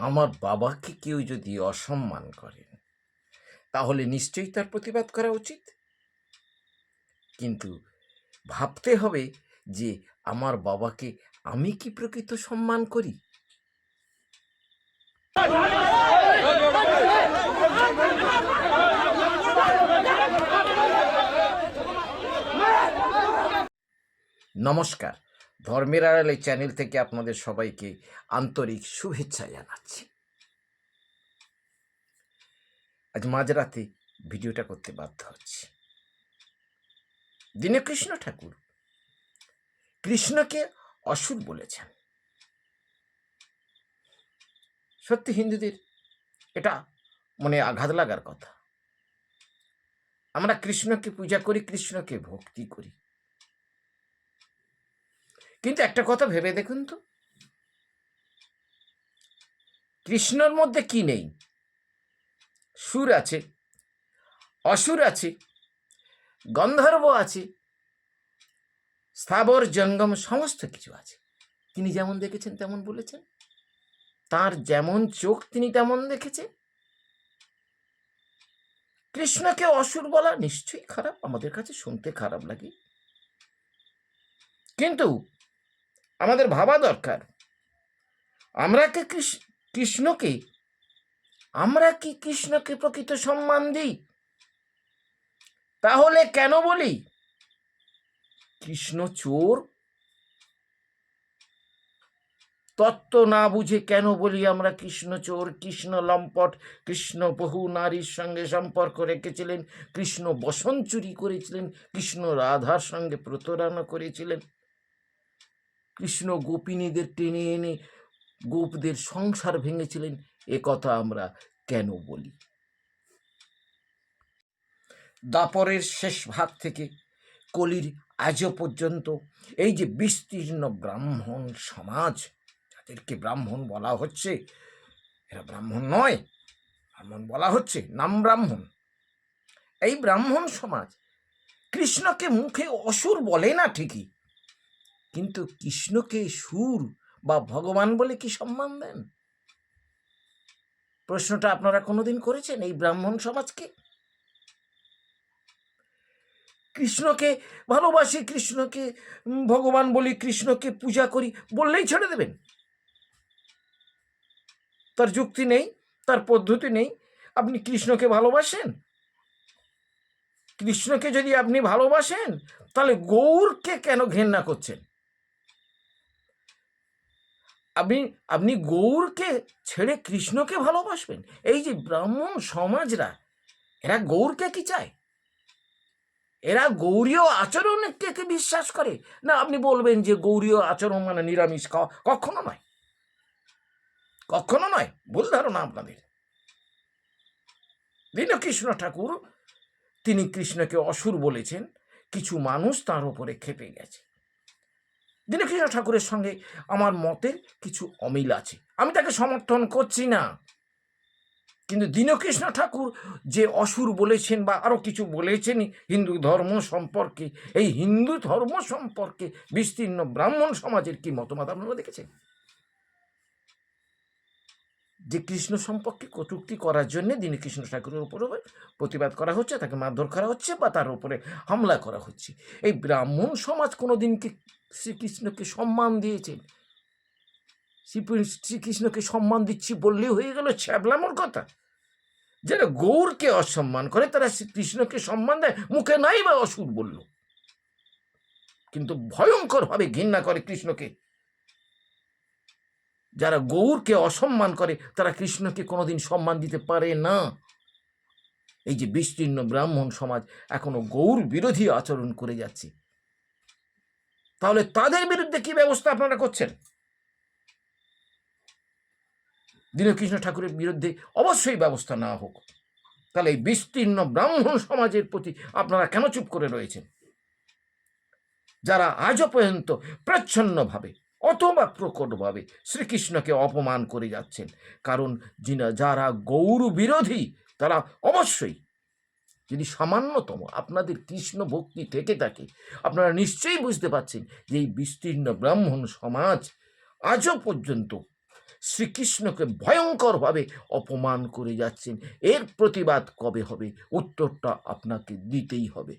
আমার বাবাকে কেউ যদি অসম্মান করেন তাহলে নিশ্চয়ই তার প্রতিবাদ করা উচিত, কিন্তু ভাবতে হবে যে আমার বাবাকে আমি কি প্রকৃত সম্মান করি। নমস্কার, ধর্মের আড়ালে চ্যানেল থেকে আপনাদের সবাইকে আন্তরিক শুভেচ্ছা জানাচ্ছি। আজ মাঝরাতে ভিডিওটা করতে বাধ্য হচ্ছি। দীনকৃষ্ণ ঠাকুর কৃষ্ণকে অসুর বলেছেন। সত্যি হিন্দুদের এটা মনে আঘাত লাগার কথা। আমরা কৃষ্ণকে পূজা করি, কৃষ্ণকে ভক্তি করি, কিন্তু একটা কথা ভেবে দেখুন তো, কৃষ্ণর মধ্যে কি নেই? সুর আছে, অসুর আছে, গন্ধর্ব আছে, স্থাবর জঙ্গম সমস্ত কিছু আছে। তিনি যেমন দেখেছেন তেমন বলেছেন, তার যেমন চোখ তিনি তেমন দেখেছেন। কৃষ্ণকে অসুর বলা নিশ্চয়ই খারাপ, আমাদের কাছে শুনতে খারাপ লাগে, কিন্তু আমাদের ভাবা দরকার আমরা কি কৃষ্ণকে প্রকৃত সম্মান দিই? তাহলে কেন বলি কৃষ্ণ চোর? তত্ত্ব না বুঝে কেন বলি আমরা কৃষ্ণ চোর, কৃষ্ণ লম্পট, কৃষ্ণ বহু নারীর সঙ্গে সম্পর্ক রেখেছিলেন, কৃষ্ণ বসন চুরি করেছিলেন, কৃষ্ণ রাধার সঙ্গে প্রতারণা করেছিলেন, কৃষ্ণ গোপিনীদের টেনে এনে গোপদের সংসার ভেঙেছিলেন। এ কথা আমরা কেন বলি? দাপরের শেষ ভাগ থেকে কলির আজও পর্যন্ত এই যে বিস্তীর্ণ ব্রাহ্মণ সমাজ, যাদেরকে ব্রাহ্মণ বলা হচ্ছে, এরা ব্রাহ্মণ নয়, ব্রাহ্মণ বলা হচ্ছে, নাম ব্রাহ্মণ। এই ব্রাহ্মণ সমাজ কৃষ্ণকে মুখে অসুর বলে না ঠিকই, কিন্তু কৃষ্ণকে সুর বা ভগবান বলে কি সম্মান দেন? প্রশ্নটা আপনারা কোনোদিন করেছেন এই ব্রাহ্মণ সমাজকে? কৃষ্ণকে ভালোবাসি, কৃষ্ণকে ভগবান বলি, কৃষ্ণকে পূজা করি বললেই ছেড়ে দেবেন? তার যুক্তি নেই, তার পদ্ধতি নেই। আপনি কৃষ্ণকে ভালোবাসেন, কৃষ্ণকে যদি আপনি ভালোবাসেন তাহলে গৌরকে কেন ঘেন্না করছেন? আপনি গৌরকে ছেড়ে কৃষ্ণকে ভালোবাসবেন? এই যে ব্রাহ্মণ সমাজরা, এরা গৌরকে কি চায়? এরা গৌরীয় আচরণকে বিশ্বাস করে না? আপনি বলবেন যে গৌরীয় আচরণ মানে নিরামিষ খাওয়া? কখনো নয়, কখনো নয়, ভুল ধারণা আপনাদের। দীনকৃষ্ণ ঠাকুর তিনি কৃষ্ণকে অসুর বলেছেন, কিছু মানুষ তার উপরে ক্ষেপে গেছে। দীনকৃষ্ণ ঠাকুরের সঙ্গে আমার মতের কিছু অমিল আছে, আমি তাকে সমর্থন করছি না, কিন্তু দীনকৃষ্ণ ঠাকুর যে অসুর বলেছেন বা আরো কিছু বলেছেন হিন্দু ধর্ম সম্পর্কে, এই হিন্দু ধর্ম সম্পর্কে বিস্তীর্ণ ব্রাহ্মণ সমাজের কি মতামত আপনারা দেখেছেন? যে কৃষ্ণ সম্পর্কে কটূক্তি করার জন্য দীনকৃষ্ণ ঠাকুরের উপরে প্রতিবাদ করা হচ্ছে, তাকে মারধর করা হচ্ছে বা তার উপরে হামলা করা হচ্ছে। এই ব্রাহ্মণ সমাজ কোনোদিন কি শ্রীকৃষ্ণকে সম্মান দিয়েছেন? শ্রীকৃষ্ণকে সম্মান দিচ্ছি বললেই হয়ে গেল ছ্যাবলামোর কথা? যারা গৌরকে অসম্মান করে তারা শ্রীকৃষ্ণকে সম্মান দেয়, মুখে নাই বা অসুর বলল, কিন্তু ভয়ঙ্করভাবে ঘৃণা করে কৃষ্ণকে। যারা গৌরকে অসম্মান করে তারা কৃষ্ণকে কোনোদিন সম্মান দিতে পারে না। এই যে বিস্তীর্ণ ব্রাহ্মণ সমাজ এখনো গৌর বিরোধী আচরণ করে যাচ্ছে, তাহলে তাদের বিরুদ্ধে কি ব্যবস্থা আপনারা করছেন? দীনকৃষ্ণ ঠাকুরের বিরুদ্ধে অবশ্যই ব্যবস্থা নেওয়া হোক। তাহলে এই বিস্তীর্ণ ব্রাহ্মণ সমাজের প্রতি আপনারা কেন চুপ করে রয়েছেন? যারা আজও পর্যন্ত প্রচ্ছন্নভাবে অথবা প্রকটভাবে শ্রীকৃষ্ণকে অপমান করে যাচ্ছেন, কারণ যারা গৌর বিরোধী তারা অবশ্যই, যদি সামান্যতম আপনাদের কৃষ্ণ ভক্তি থেকে থাকে, আপনারা নিশ্চয়ই বুঝতে পারছেন যে এই বিস্তীর্ণ ব্রাহ্মণ সমাজ আজও পর্যন্ত শ্রীকৃষ্ণকে ভয়ঙ্করভাবে অপমান করে যাচ্ছেন। এর প্রতিবাদ কবে হবে? উত্তরটা আপনাকে দিতেই হবে।